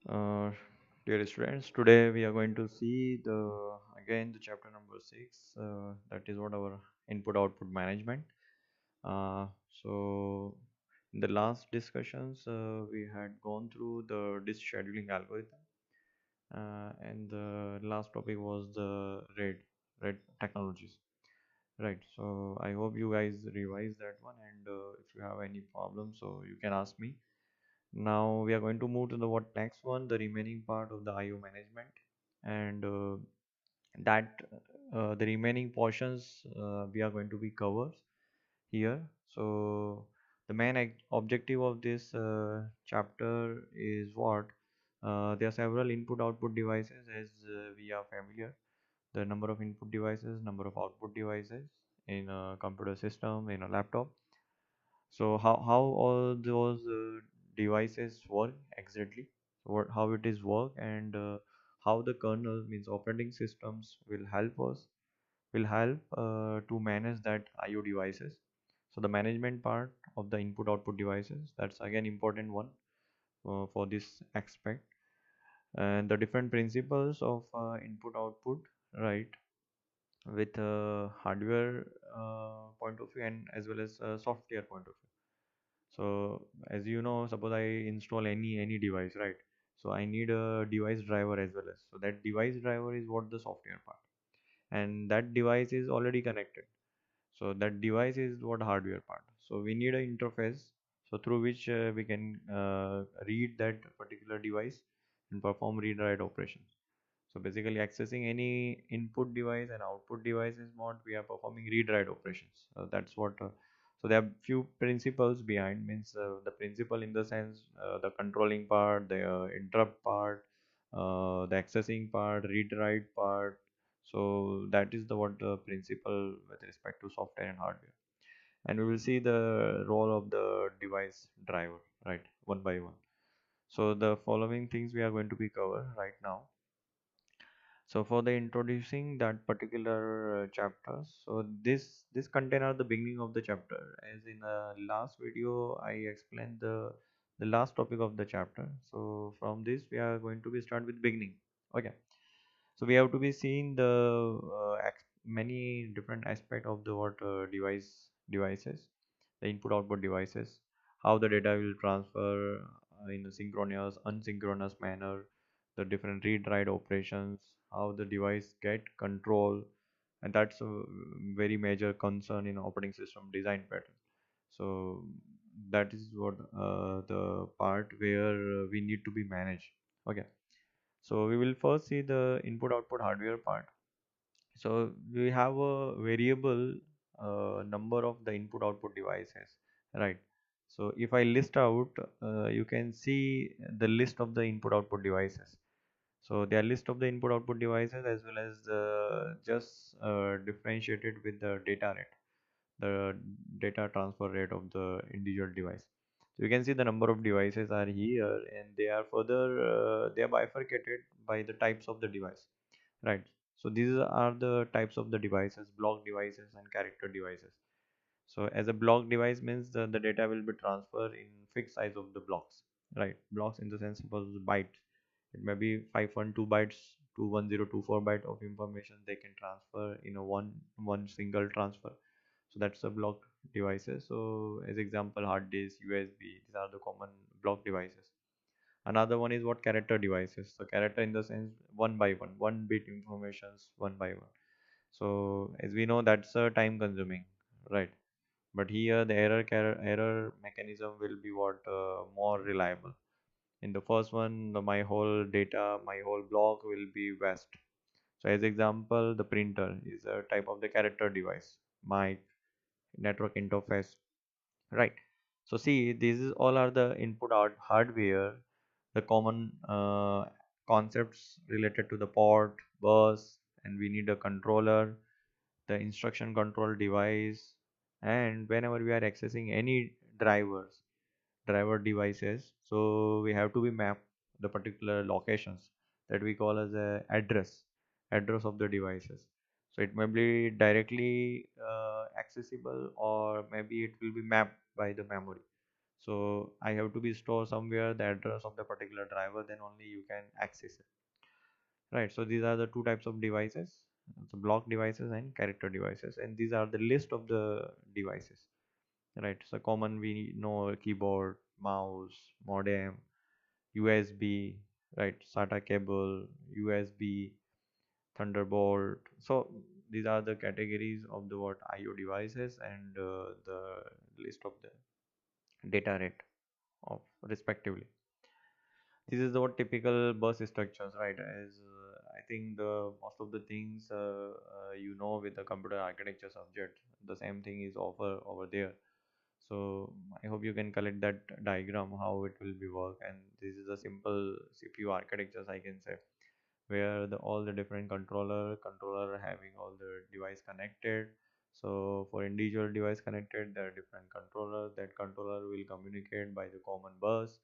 Uh, Dear students, today we are going to see the chapter number 6. That is what our input output management. So in the last discussions, we had gone through the disk scheduling algorithm, and the last topic was the RAID technologies. Right. So I hope you guys revise that one, and if you have any problems, so you can ask me. Now we are going to move to the what next one, the remaining part of the IO management, and that the remaining portions we are going to be covered here. So the main objective of this chapter is what there are several input output devices as we are familiar. The number of input devices, number of output devices in a computer system, in a laptop. So how all those devices work exactly, how it is work, and how the kernel means operating systems will help to manage that IO devices. So the management part of the input output devices, that's again important one for this aspect, and the different principles of input output, right, with hardware point of view and as well as software point of view. So as you know, suppose I install any device, right? So I need a device driver as well as. So that device driver is what the software part, and that device is already connected. So that device is what hardware part. So we need an interface, so through which we can read that particular device and perform read write operations. So basically accessing any input device and output device is what we are performing read write operations. That's what. So there are few principles behind, means the principle in the sense the controlling part, the interrupt part, the accessing part, read write part. So that is the what the principle with respect to software and hardware. And we will see the role of the device driver, right, one by one. So the following things we are going to be cover right now. So for the introducing that particular chapter, so this contain are the beginning of the chapter. As in the last video, I explained the last topic of the chapter. So from this, we are going to be start with beginning. Okay. So we have to be seeing the many different aspect of the what devices, the input output devices, how the data will transfer in a synchronous, asynchronous manner, the different read write operations, how the device get control, and that's a very major concern in operating system design pattern. So that is what the part where we need to be managed. Okay. So we will first see the input output hardware part. So we have a variable number of the input output devices, right? So if I list out, you can see the list of the input output devices. So they are list of the input output devices as well as just differentiated with the data rate, the data transfer rate of the individual device. So you can see the number of devices are here, and they are further they are bifurcated by the types of the device, right? So these are the types of the devices: block devices and character devices. So as a block device means the data will be transferred in fixed size of the blocks, right? Blocks in the sense suppose bytes. It may be 512 bytes to 1024 byte of information they can transfer in a one single transfer. So that's a block devices. So as example, hard disk, USB, these are the common block devices. Another one is what character devices. So character in the sense one by one bit informations one by one. So as we know, that's a time consuming, right? But here the error mechanism will be what more reliable. In the first one, my whole data, my whole block will be vast. So as example, the printer is a type of the character device, mic, network interface, right? So see, these is all are the input out hardware, the common concepts related to the port, bus, and we need a controller, the instruction control device, and whenever we are accessing any driver devices, so we have to be map the particular locations that we call as a address of the devices. So it may be directly accessible, or maybe it will be mapped by the memory. So I have to be store somewhere the address of the particular driver, then only you can access it. Right. So these are the two types of devices, so block devices and character devices, and these are the list of the devices. Right. So common we know keyboard, mouse, modem, USB, right, SATA cable, USB, Thunderbolt. So these are the categories of the what IO devices and the list of the data rate of respectively. This is the what typical bus structures, right? As I think the most of the things with the computer architecture subject, the same thing is offer over there. So I hope you can collect that diagram how it will be work, and this is a simple CPU architectures I can say, where all the different controller having all the device connected. So for individual device connected, there are different controllers. That controller will communicate by the common bus,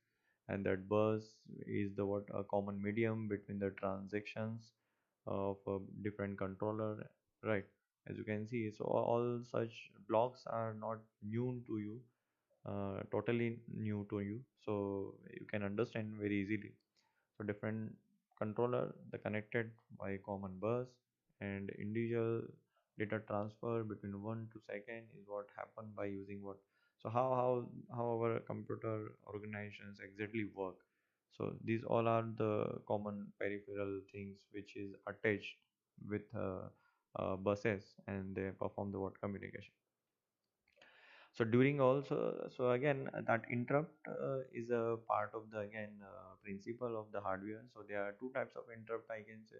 and that bus is the what a common medium between the transactions of a different controller, right? As you can see, so all such blocks are not new to you, totally new to you, so you can understand very easily. So different controller the connected by common bus, and individual data transfer between 1 to second is what happened by using what. So how our computer organizations exactly work. So these all are the common peripheral things which is attached with buses, and they perform the what communication. So during also, so again that interrupt is a part of the again principle of the hardware. So there are two types of interrupt I can say.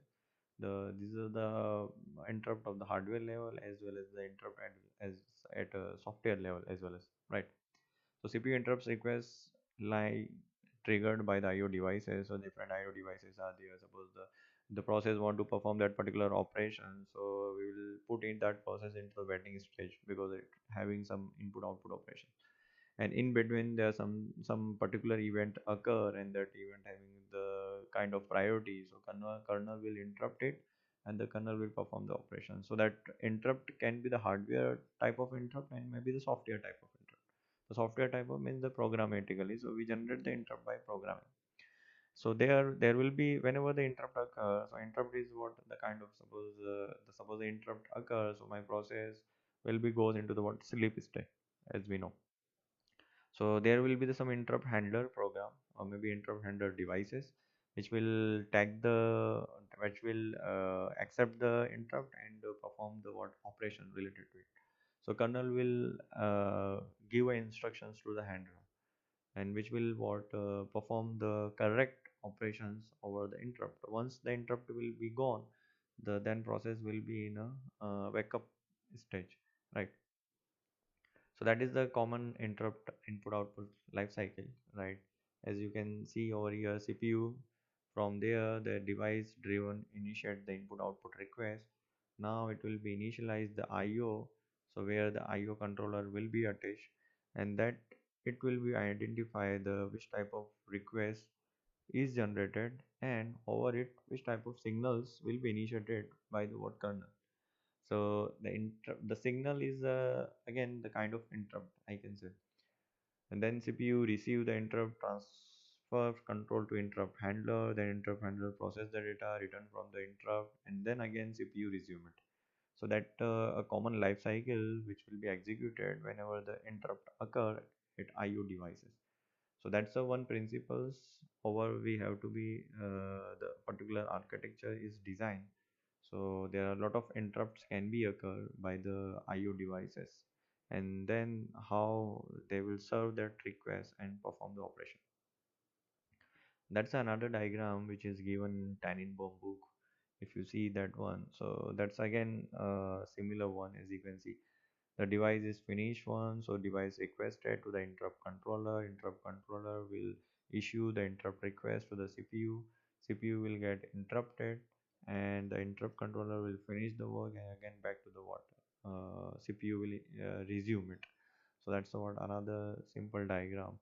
The These are the interrupt of the hardware level as well as the interrupt at a software level as well as, right. So CPU interrupts requests like triggered by the IO devices. So different IO devices are there. Suppose the process want to perform that particular operation, so we will put in that process into the waiting stage because it having some input output operation. And in between there some particular event occur, and that event having the kind of priority. So kernel will interrupt it, and the kernel will perform the operation. So that interrupt can be the hardware type of interrupt and maybe the software type of interrupt. The software type of means the programmatically. So we generate the interrupt by programming. So there will be whenever the interrupt occurs. So interrupt is what the kind of suppose the interrupt occurs. So my process will be goes into the what sleep state, as we know. So there will be some interrupt handler program or maybe interrupt handler devices which will tag the which will accept the interrupt and perform the what operation related to it. So kernel will give instructions to the handler, and which will what perform the correct operations over the interrupt. Once the interrupt will be gone, the then process will be in a wake up stage, right. So that is the common interrupt input output life cycle, right. As you can see over here, CPU, from there the device driven initiate the input output request. Now it will be initialize the IO, so where the IO controller will be attached, and that it will be identify the which type of request is generated, and over it which type of signals will be initiated by the what kernel. So the signal is again the kind of interrupt I can say, and then CPU receive the interrupt, transfer control to interrupt handler, then interrupt handler process the data, return from the interrupt, and then again CPU resume it. So that a common life cycle which will be executed whenever the interrupt occur at IO devices. So that's the one principles over we have to be the particular architecture is designed. So there are a lot of interrupts can be occur by the IO devices, and then how they will serve that request and perform the operation. That's another diagram which is given in Tannenbaum book. If you see that one, so that's again a similar one. As you can see, the device is finished one, so device requested to the interrupt controller. Interrupt controller will issue the interrupt request to the CPU. CPU will get interrupted, and the interrupt controller will finish the work, and again back to the what CPU will resume it. So that's what another simple diagram.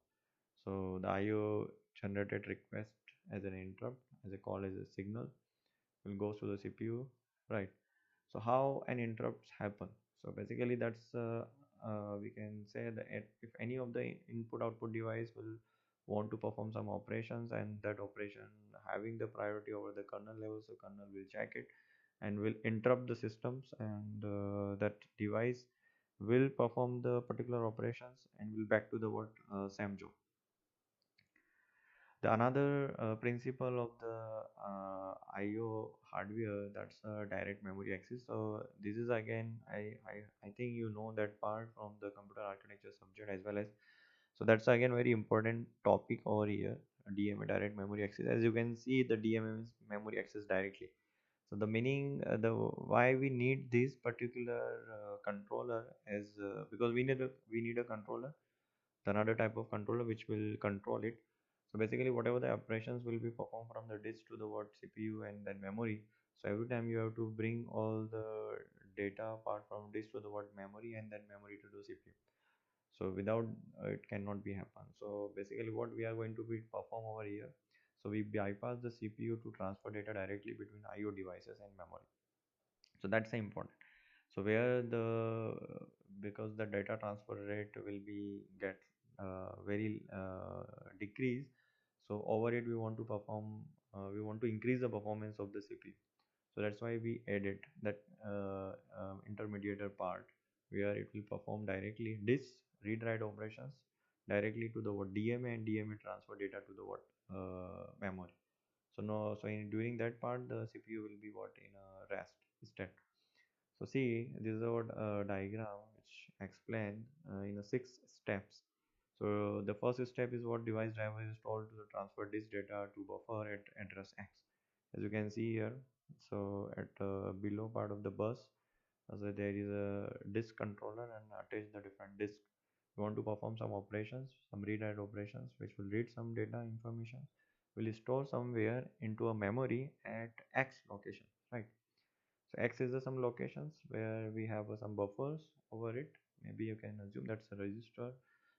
So the IO generated request as an interrupt, as a call as a signal, will go to the CPU, right? So how an interrupts happen? So basically that's we can say that if any of the input output device will want to perform some operations, and that operation having the priority over the kernel level, so kernel will check it and will interrupt the systems, and that device will perform the particular operations and will back to the what SAM job. The another principle of the IO hardware, that's direct memory access. So this is again, I think you know that part from the computer architecture subject as well as. So that's again very important topic over here. DMA, direct memory access. As you can see, the DMA is memory access directly. So the meaning, the why we need this particular controller is because we need a controller, another type of controller which will control it. So basically whatever the operations will be performed from the disk to the what CPU and then memory. So every time you have to bring all the data apart from disk to the what memory and then memory to the CPU. So without it cannot be happen. So basically what we are going to be perform over here. So we bypass the CPU to transfer data directly between IO devices and memory. So that's important. So where the because the data transfer rate will be get very decrease. So over it we want to perform, we want to increase the performance of the CPU. So that's why we added that intermediate part where it will perform directly disk read write operations directly to the what DMA, and DMA transfer data to the what memory. So no, so in during that part the CPU will be what in a rest state. So see, this is our diagram which explain in a 6 steps. So the first step is what device driver is told to transfer this data to buffer at address X. As you can see here, so at below part of the bus, so there is a disk controller and attach the different disk. You want to perform some operations, some read write operations, which will read some data information, will store somewhere into a memory at X location, right? So X is the some locations where we have some buffers over it. Maybe you can assume that's a register.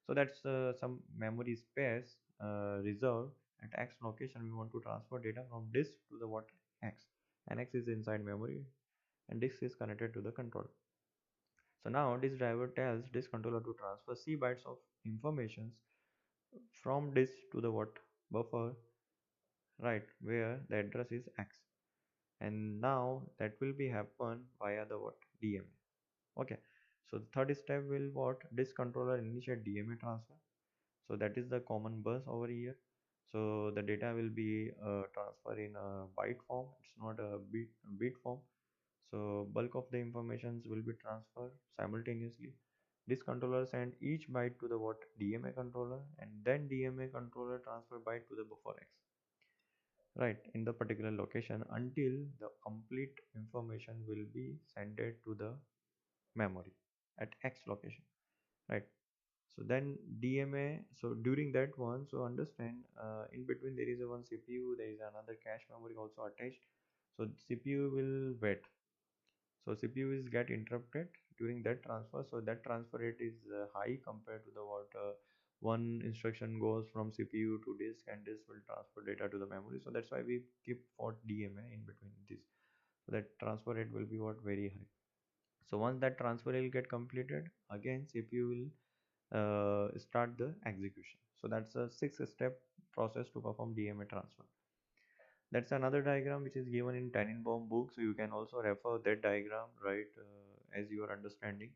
So that's some memory space reserved at X location. We want to transfer data from disk to the what X, and X is inside memory, and disk is connected to the controller. So now this driver tells disk controller to transfer C bytes of informations from disk to the what buffer, right, where the address is X, and now that will be happen via the what DMA. Okay, so the third step will what disk controller initiate DMA transfer. So that is the common bus over here. So the data will be transferred in a byte form. It's not a bit form. So bulk of the informations will be transferred simultaneously. This controller send each byte to the what DMA controller, and then DMA controller transfer byte to the buffer X, right, in the particular location until the complete information will be sent to the memory at X location, right? So then DMA, so during that one, so understand in between there is a one CPU, there is another cache memory also attached. So CPU will wait. So CPU is get interrupted during that transfer. So that transfer rate is high compared to the what one instruction goes from CPU to disk, and disk will transfer data to the memory. So that's why we keep for DMA in between this. So that transfer rate will be what very high. So once that transfer will get completed, again CPU will start the execution. So that's a 6 step process to perform DMA transfer. That's another diagram which is given in Tannenbaum book, so you can also refer that diagram, right, as you are understanding.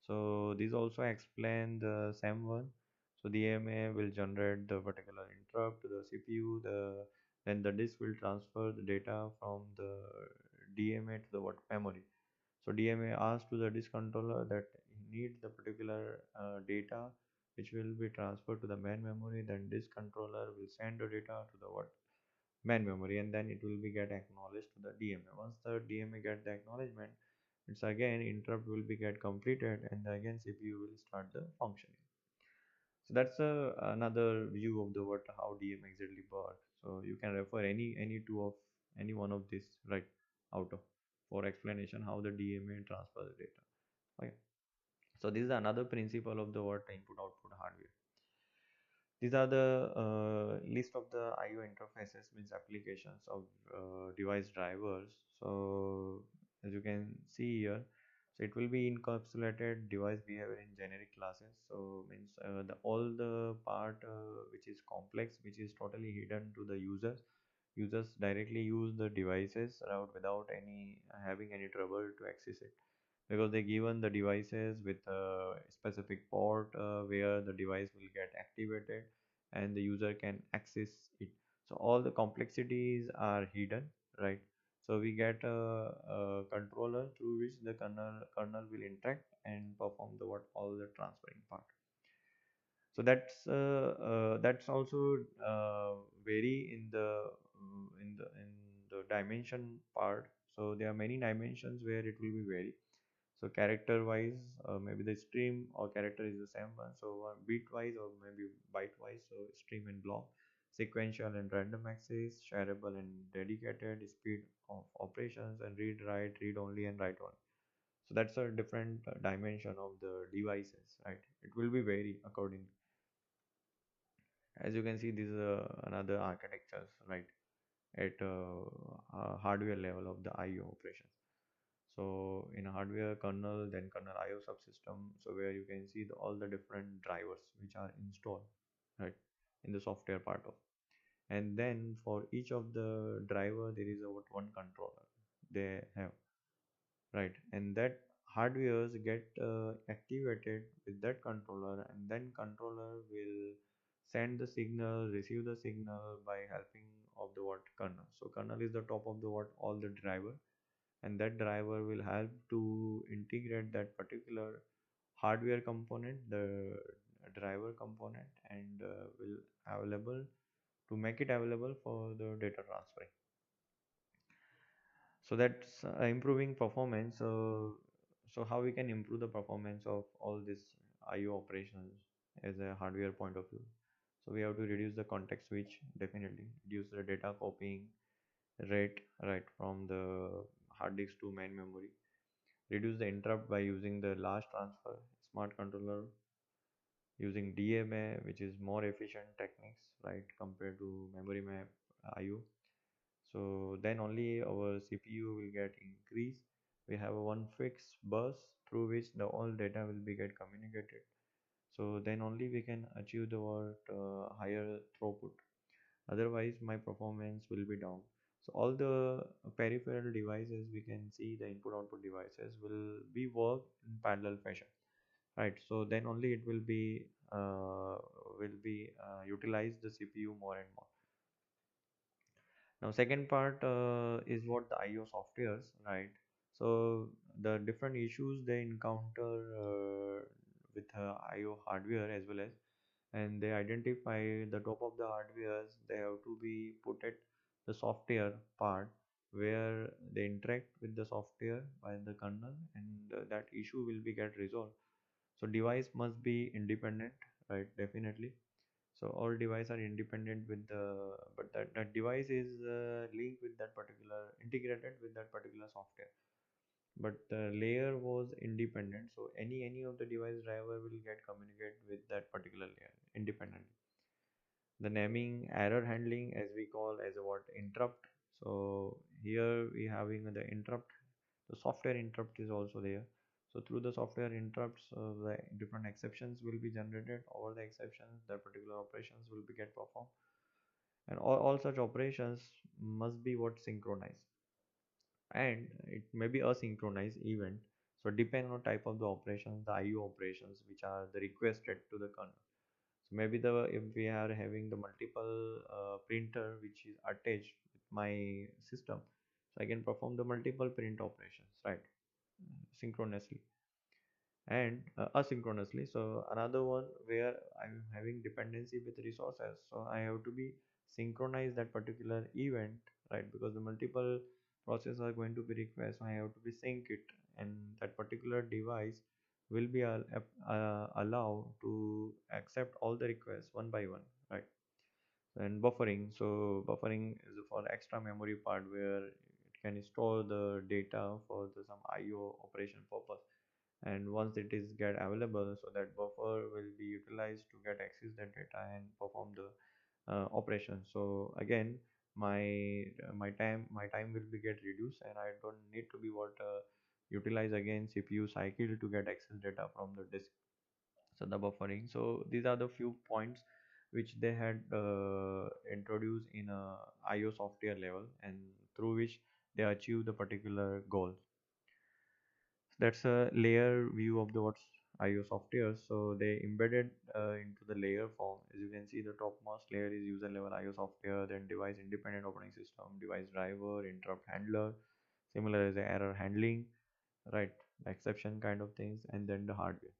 So these also explain the same one. So the DMA will generate the particular interrupt to the CPU, then the disk will transfer the data from the DMA to the what memory. So DMA asks to the disk controller that he needs the particular data which will be transferred to the main memory. Then disk controller will send the data to the what main memory, and then it will be get acknowledged to the DMA. Once the DMA get the acknowledgement, it's again interrupt will be get completed, and again CPU will start the functioning. So that's another view of the what how DMA exactly works. So you can refer any two of any one of this, right, out of for explanation how the DMA transfer the data. Okay. So this is another principle of the what input output hardware. These are the list of the IO interfaces, means applications of device drivers. So as you can see here, So it will be encapsulated device behavior in generic classes. So means the all the part which is complex, which is totally hidden to the users. Users directly use the devices without any having any trouble to access it, because they given the devices with a specific port where the device will get activated and the user can access it. So all the complexities are hidden, right? So we get a controller through which the kernel will interact and perform the what all the transferring part. So that's also vary in the dimension part. So there are many dimensions where it will be vary. So character wise, maybe the stream or character is the same one. So bit wise or maybe byte wise. So stream and block, sequential and random access, shareable and dedicated, speed of operations, and read only and write only. So that's a different dimension of the devices, right? It will be vary according. As you can see, this is another architectures, right? At hardware level of the IO operations. So in hardware kernel, then kernel IO subsystem, so where you can see all the different drivers which are installed, right, in the software part of. And then for each of the driver, there is a one controller they have, right? And that hardwares get activated with that controller, and then controller will send the signal, receive the signal by helping of the what kernel. So kernel is the top of the what all the driver, and that driver will help to integrate that particular hardware component, the driver component, and will available to make it available for the data transferring. So that's improving performance. So how we can improve the performance of all this IO operations as a hardware point of view? So we have to reduce the context switch, definitely reduce the data copying rate, right, from the hard disk to main memory, reduce the interrupt by using the large transfer smart controller using DMA, which is more efficient techniques, right, compared to memory map IO. So then only our CPU will get increased. We have a one fixed bus through which the all data will be get communicated. So then only we can achieve the what higher throughput. Otherwise, my performance will be down. So all the peripheral devices we can see the input output devices will be work in parallel fashion, right? So then only it will be utilize the CPU more and more. Now, second part is what the IO softwares, right? So the different issues they encounter with IO hardware as well as, and they identify the top of the hardwares. They have to be put at the software part where they interact with the software by the kernel, and that issue will be get resolved. So device must be independent, right? Definitely. So all devices are independent with the, but that device is linked with that particular, integrated with that particular software, but the layer was independent. So any of the device driver will get communicate with that particular layer independently. The naming, error handling, as we call as a what interrupt. So here we having the interrupt, the software interrupt is also there. So through the software interrupts, the different exceptions will be generated. Over the exceptions, that particular operations will be get performed, and all such operations must be what synchronized, and it may be asynchronous event. So depend on type of the operations, the IO operations which are the requested to the kernel. So maybe the if we are having the multiple printer which is attached with my system, so I can perform the multiple print operations, right, synchronously and asynchronously. So another one where I'm having dependency with resources, so I have to be synchronize that particular event, right, because the multiple processes are going to be request, so I have to be sync it, and that particular device will be allowed to accept all the requests one by one, right? And buffering, so buffering is for the extra memory part where it can store the data for some IO operation purpose, and once it is get available, so that buffer will be utilized to get access that data and perform the operation. So again, my my time will be get reduced, and I don't need to be what utilize again CPU cycle to get access data from the disk. So the buffering. So these are the few points which they had introduced in a IO software level, and through which they achieve the particular goal. That's a layer view of the what's IO software. So they embedded into the layer form. As you can see, the topmost layer is user level IO software, then device independent operating system, device driver, interrupt handler, similar as the error handling, right? Exception kind of things, and then the hardware.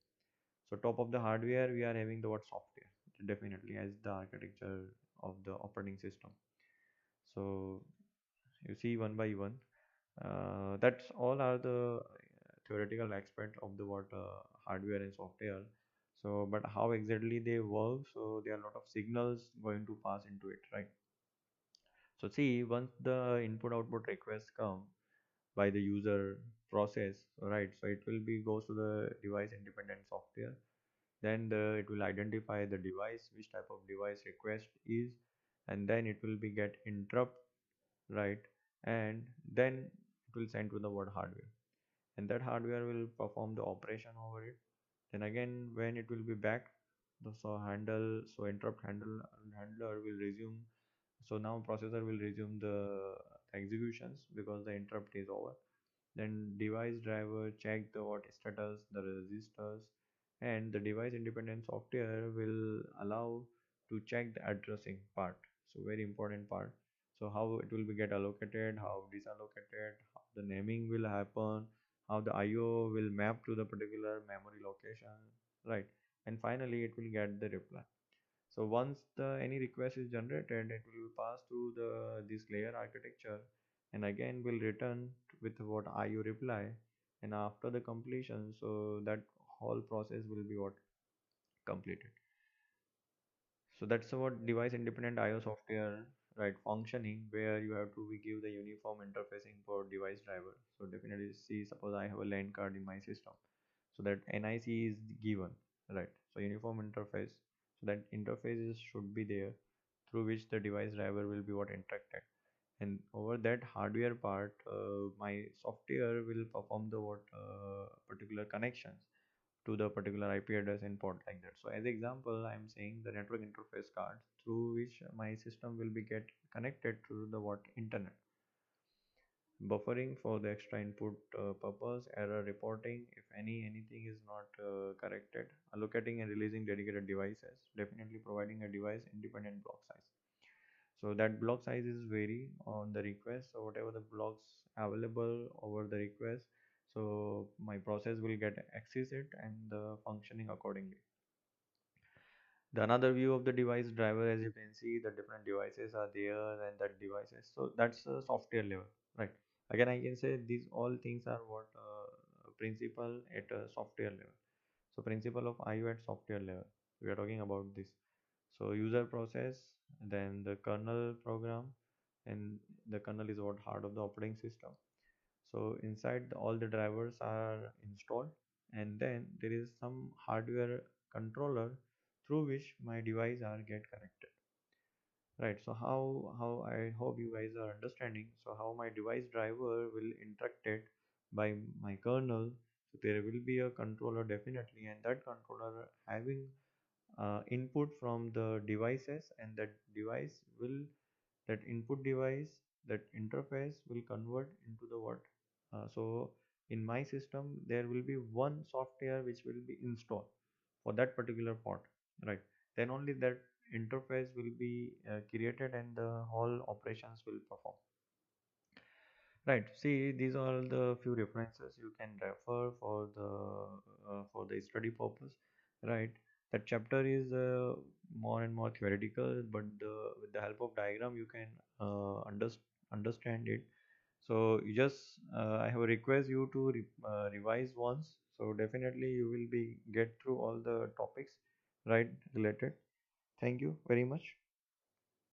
So top of the hardware, we are having the what software, definitely as the architecture of the operating system. So you see one by one. That's all are the theoretical aspect of the what hardware and software. So, but how exactly they work? So there are a lot of signals going to pass into it, right? So see, once the input output request come by the user process, right? So it will be goes to the device independent software. Then it will identify the device, which type of device request is, and then it will be get interrupt, right? And then it will send to the what hardware, and that hardware will perform the operation over it. Then again, when it will be back, so interrupt handler will resume. So now processor will resume the executions because the interrupt is over. Then device driver check the what status, the registers, and the device independent software will allow to check the addressing part. So very important part. So how it will be get allocated, how disallocated, how the naming will happen, how the IO will map to the particular memory location, right? And finally it will get the reply. So once the any request is generated, it will pass through the this layer architecture, and again will return with what IO reply, and after the completion, so that whole process will be what completed. So that's what device independent IO software, right, functioning, where you have to we give the uniform interfacing for device driver. So definitely see, suppose I have a LAN card in my system, so that NIC is given, right? So uniform interface, so that interfaces should be there through which the device driver will be what interacted, and over that hardware part, my software will perform the what particular connections to the particular IP address and port like that. So as example, I am saying the network interface card through which my system will be get connected to the what internet. Buffering for the extra input purpose, error reporting if anything is not corrected, allocating and releasing dedicated devices, definitely providing a device independent block size. So that block size is vary on the request. So whatever the blocks available over the request, so my process will get access it and functioning accordingly. The another view of the device driver, as you can see, the different devices are there and that devices. So that's a software level, right? Again, I can say these all things are what principle at a software level. So principle of IO at software level. We are talking about this. So user process, then the kernel program, and the kernel is what heart of the operating system. So inside all the drivers are installed, and then there is some hardware controller through which my device are get connected, right? So how I hope you guys are understanding. So how my device driver will interacted by my kernel. So there will be a controller definitely, and that controller having input from the devices, and that device will, that input device, that interface will convert into the what. So in my system there will be one software which will be installed for that particular port, right? Then only that interface will be created and the whole operations will perform. Right. See, these are the few references you can refer for the study purpose. Right. That chapter is more and more theoretical, but with the help of diagram you can understand it. So you just I have a request you to revise once. So definitely you will be get through all the topics, right, related. Thank you very much.